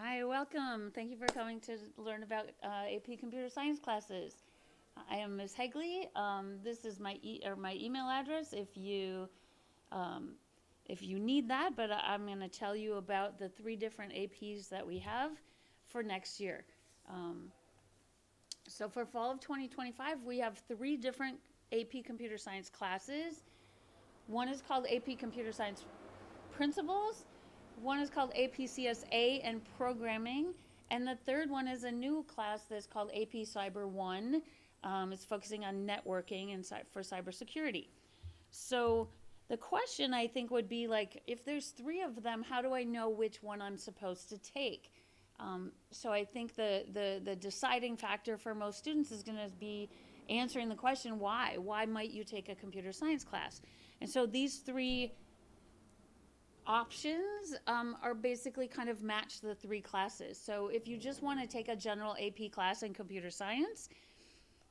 Hi, welcome. Thank you for coming to learn about AP Computer Science classes. I am Ms. Hegley. This is my email address um, if you need that. But I'm going to tell you about the three different APs that we have for next year. Um, so for fall of 2025, we have three different AP Computer Science classes. One is called AP Computer Science Principles. One is called APCSA and Programming. And the third one is a new class that's called AP Cyber 1. It's focusing on networking and for cybersecurity. So the question I think would be like, if there's three of them, how do I know which one I'm supposed to take? So I think the deciding factor for most students is going to be answering the question, why? Why might you take a computer science class? And so these three options are basically kind of match the three classes. So if you just want to take a general AP class in computer science,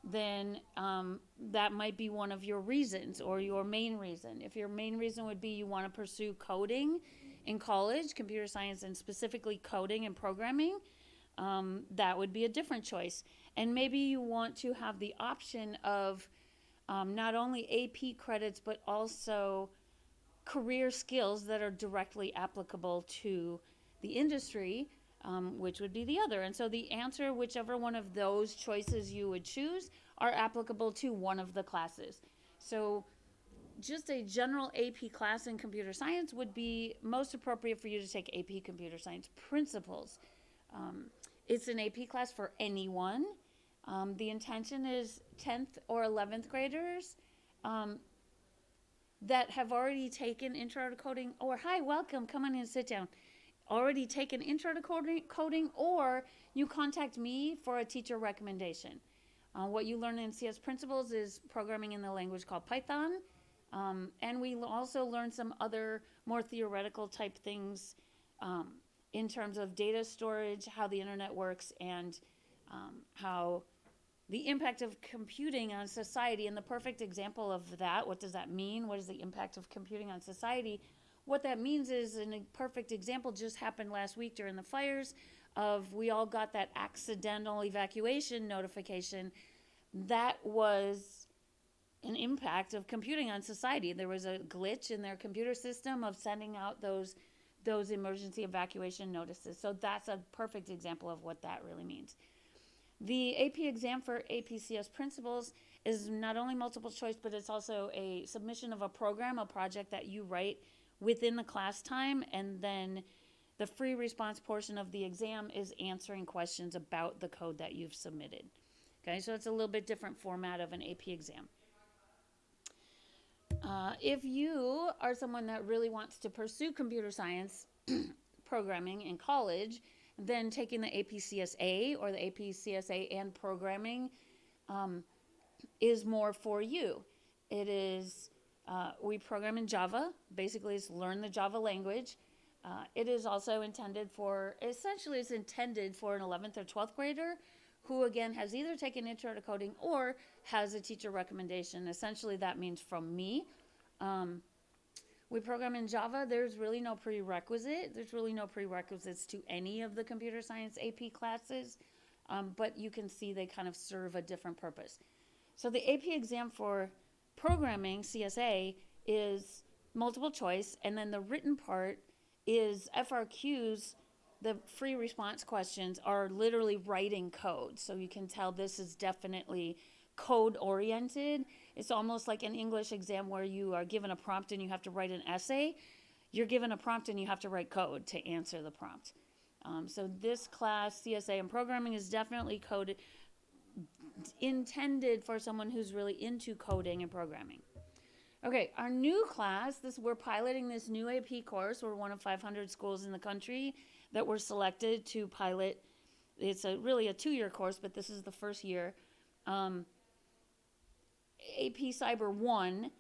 then that might be one of your reasons or your main reason. If your main reason would be you want to pursue coding in college, computer science, and specifically coding and programming, that would be a different choice. And maybe you want to have the option of not only AP credits, but also career skills that are directly applicable to the industry, which would be the other. And so the answer, whichever one of those choices you would choose, are applicable to one of the classes. So just a general AP class in computer science would be most appropriate for you to take AP Computer Science Principles. It's an AP class for anyone. The intention is 10th or 11th graders that have already taken intro to coding, or hi, welcome, come on in and sit down, already taken intro to coding, or you contact me for a teacher recommendation. What you learn in CS Principles is programming in the language called Python, and we also learn some other more theoretical type things in terms of data storage, how the internet works, and how the impact of computing on society. And the perfect example of that, what does that mean? What is the impact of computing on society? What that means is, a perfect example just happened last week during the fires of we all got that accidental evacuation notification. That was an impact of computing on society. There was a glitch in their computer system of sending out those emergency evacuation notices. So that's a perfect example of what that really means. The AP exam for APCS Principles is not only multiple choice, but it's also a submission of a program, a project that you write within the class time, and then the free response portion of the exam is answering questions about the code that you've submitted. Okay, so it's a little bit different format of an AP exam. If you are someone that really wants to pursue computer science programming in college, then taking the APCSA or the APCSA and programming is more for you. It is, we program in Java. Basically, it's learn the Java language. It is also intended for, essentially it's intended for an 11th or 12th grader who, again, has either taken intro to coding or has a teacher recommendation. Essentially, that means from me. We program in Java. There's really no prerequisite. There's really no prerequisites to any of the computer science AP classes, but you can see they kind of serve a different purpose. So the AP exam for programming, CSA, is multiple choice, and then the written part is FRQs. The free response questions are literally writing code. So you can tell this is definitely code oriented. It's almost like an English exam where you are given a prompt and you have to write an essay. You're given a prompt and you have to write code to answer the prompt. So this class, CSA and programming, is definitely coded, intended for someone who's really into coding and programming. Okay, our new class, we're piloting this new AP course. We're one of 500 schools in the country that were selected to pilot. It's really a 2-year course, but this is the first year. AP Cyber 1,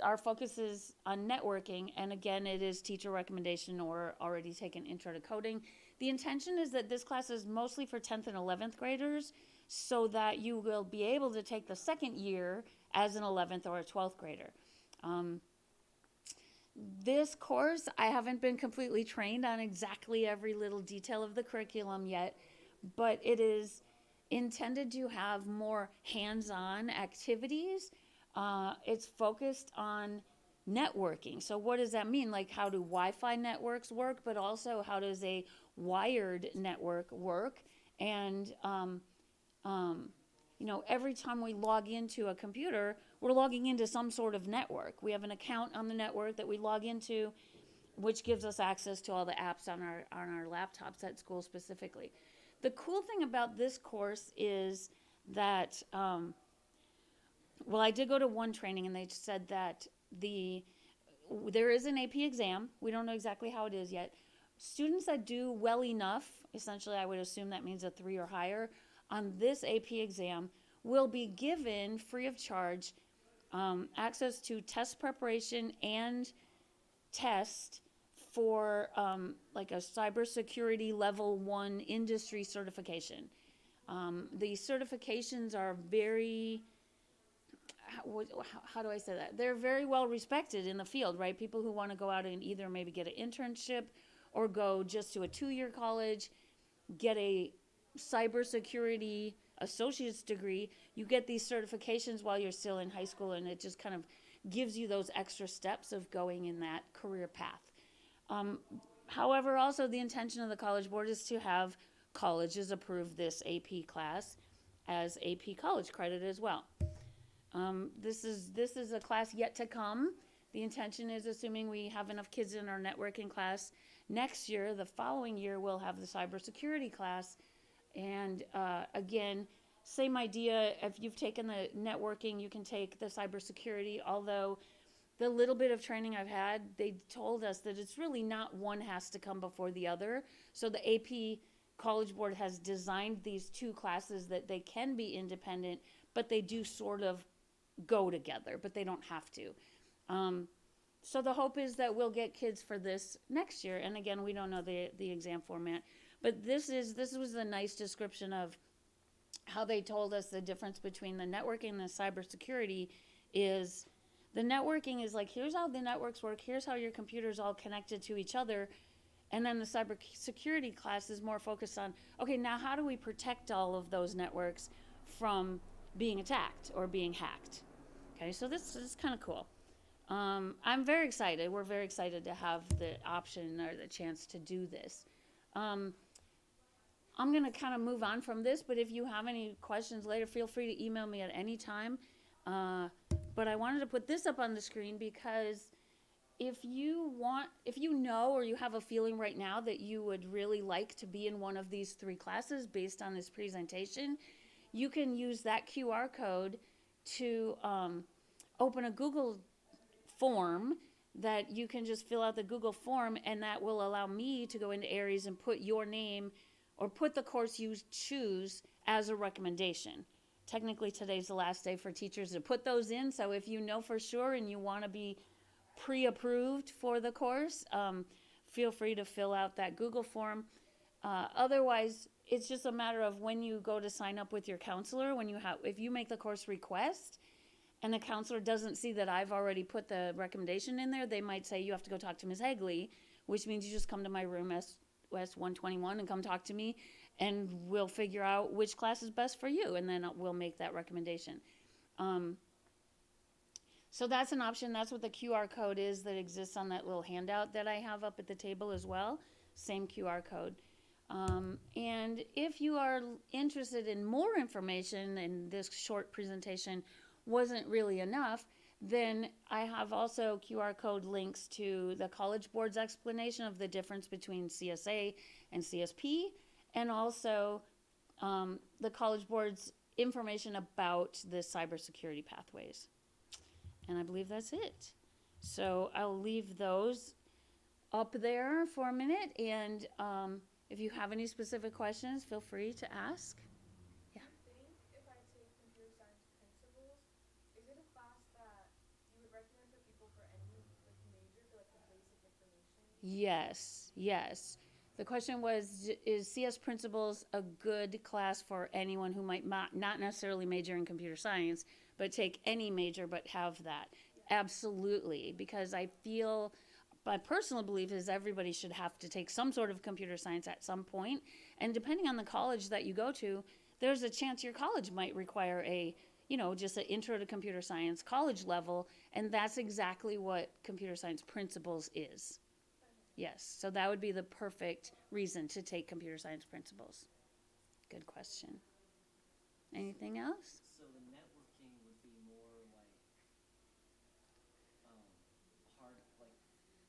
our focus is on networking, and again, it is teacher recommendation or already taken intro to coding. The intention is that this class is mostly for 10th and 11th graders so that you will be able to take the second year as an 11th or a 12th grader. This course, I haven't been completely trained on exactly every little detail of the curriculum yet, but it is intended to have more hands-on activities. It's focused on networking. So what does that mean? Like, how do Wi-Fi networks work, but also how does a wired network work? And every time we log into a computer, we're logging into some sort of network. We have an account on the network that we log into, which gives us access to all the apps on our laptops at school specifically. The cool thing about this course is that, I did go to one training and they said that there is an AP exam. We don't know exactly how it is yet. Students that do well enough, essentially I would assume that means a 3 or higher, on this AP exam will be given free of charge access to test preparation and test for like a cybersecurity level 1 industry certification. The certifications are very, how do I say that? They're very well respected in the field, right? People who want to go out and either maybe get an internship or go just to a 2-year college, get a cybersecurity associate's degree. You get these certifications while you're still in high school, and it just kind of gives you those extra steps of going in that career path. However, also the intention of the College Board is to have colleges approve this AP class as AP college credit as well. This is a class yet to come. The intention is, assuming we have enough kids in our networking class, next year, the following year, we'll have the cybersecurity class. And again, same idea. If you've taken the networking, you can take the cybersecurity. Although the little bit of training I've had, they told us that it's really not one has to come before the other. So the AP College Board has designed these 2 classes that they can be independent, but they do sort of go together, but they don't have to. So the hope is that we'll get kids for this next year. And again, we don't know the exam format, but this was a nice description of how they told us the difference between the networking and the cybersecurity is the networking is like, here's how the networks work, here's how your computer's all connected to each other. And then the cybersecurity class is more focused on, okay, now how do we protect all of those networks from being attacked or being hacked? Okay, so this is kind of cool. I'm very excited. We're very excited to have the option or the chance to do this. I'm going to kind of move on from this, but if you have any questions later, feel free to email me at any time. But I wanted to put this up on the screen because if you know or you have a feeling right now that you would really like to be in one of these 3 classes based on this presentation, you can use that QR code to open a Google form that you can just fill out the Google form, and that will allow me to go into Aries and put your name or put the course you choose as a recommendation. Technically, today's the last day for teachers to put those in, so if you know for sure and you want to be pre-approved for the course, feel free to fill out that Google form. Otherwise, it's just a matter of when you go to sign up with your counselor, if you make the course request and the counselor doesn't see that I've already put the recommendation in there, they might say you have to go talk to Ms. Hagley, which means you just come to my room, S121, and come talk to me, and we'll figure out which class is best for you, and then we'll make that recommendation. So that's an option. That's what the QR code is that exists on that little handout that I have up at the table as well. Same QR code. And if you are interested in more information and this short presentation wasn't really enough, then I have also QR code links to the College Board's explanation of the difference between CSA and CSP, and also the College Board's information about the cybersecurity pathways. And I believe that's it. So I'll leave those up there for a minute, and if you have any specific questions, feel free to ask. Yeah. I think if I take computer science principles, is it a class that you would recommend for people for any major, for the basic information? Yes, yes. The question was, is CS Principles a good class for anyone who might not necessarily major in computer science, but take any major but have that? Yeah. Absolutely, because I feel, my personal belief is everybody should have to take some sort of computer science at some point. And depending on the college that you go to, there's a chance your college might require a, just an intro to computer science college level. And that's exactly what computer science principles is. Yes, so that would be the perfect reason to take computer science principles. Good question. Anything else? So the networking would be more like hard, like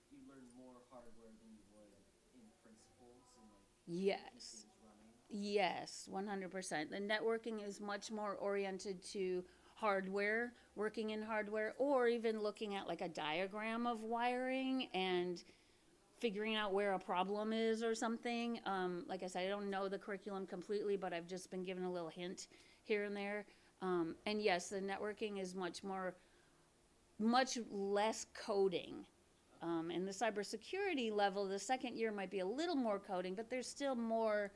you learn more hardware than you would in principles and like Yes. things running. Yes, 100%. The networking is much more oriented to hardware, working in hardware, or even looking at like a diagram of wiring and figuring out where a problem is or something. Like I said, I don't know the curriculum completely, but I've just been given a little hint here and there. And yes, the networking is much less coding. And the cybersecurity level, the second year might be a little more coding, but there's still more,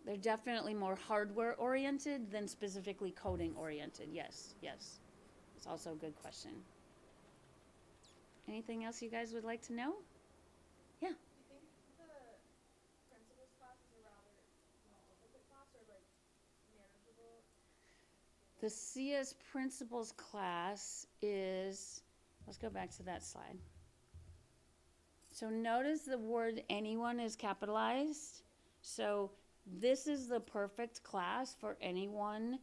they're definitely more hardware oriented than specifically coding oriented. Yes. It's also a good question. Anything else you guys would like to know? Do you think the principles class is a rather difficult class or like manageable? The CS principles class is, let's go back to that slide. So notice the word anyone is capitalized. So this is the perfect class for anyone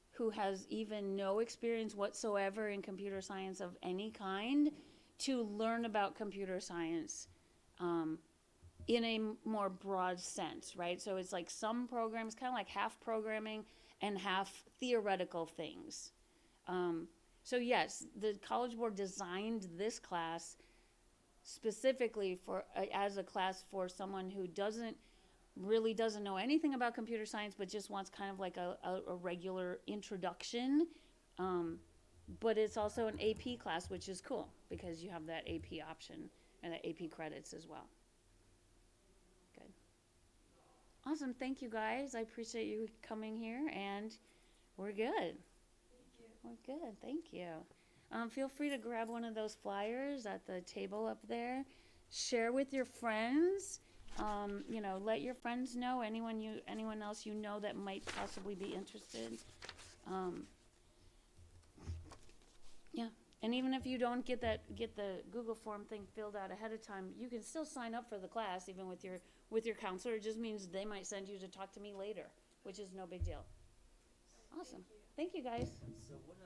who has even no experience whatsoever in computer science of any kind to learn about computer science in a more broad sense, right? So it's like some programs, kind of like half programming and half theoretical things. So yes, the College Board designed this class specifically for as a class for someone who doesn't know anything about computer science, but just wants kind of like a regular introduction. But it's also an AP class, which is cool because you have that AP option and the AP credits as well. Good. Awesome. Thank you, guys. I appreciate you coming here, and we're good. Thank you. We're good. Thank you. Feel free to grab one of those flyers at the table up there. Share with your friends. Let your friends know, anyone else you know that might possibly be interested. Yeah, and even if you don't get the Google form thing filled out ahead of time, you can still sign up for the class even with your counselor. It just means they might send you to talk to me later, which is no big deal. Awesome. Thank you guys. So what